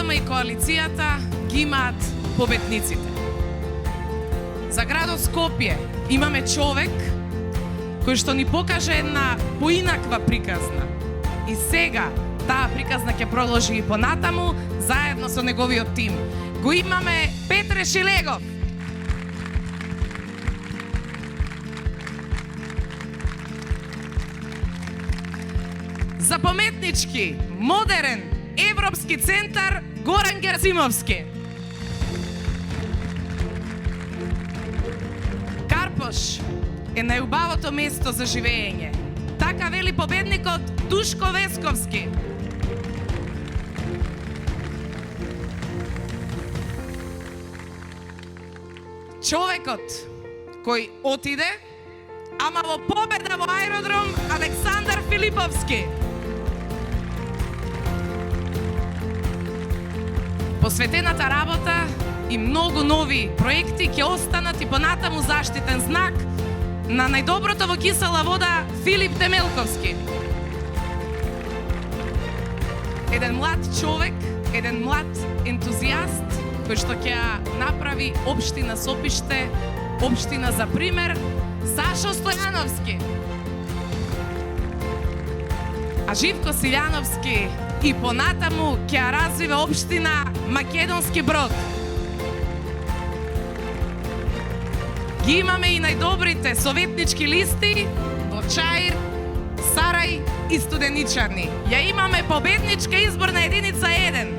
Социјалдома и коалицијата ги имаат победниците. За градот Скопје имаме човек кој што ни покаже една поинаква приказна. И сега таа приказна ќе продолжи и понатаму заедно со неговиот тим. Го имаме Петре Шилегов. За пометнички, модерен, европски центар Горан Герасимовски. Карпош е најубавото место за живење. Така вели победникот Душко Весковски. Човекот кој отиде, ама во победа во аеродром Александар Филиповски. Посветената работа и многу нови проекти ќе останат и понатаму заштитен знак на најдоброто во кисела вода Филип Темелковски. Еден млад човек, еден млад ентузијаст кој што ќе направи општина Сопиште, општина за пример, Сашо Стојановски. А Живко Силјановски и понатаму ќе развива општина Македонски Брод. Ги имаме и најдобрите советнички листи во Чаир, Сарај и Студеничани. Ја имаме победничка изборна единица 1.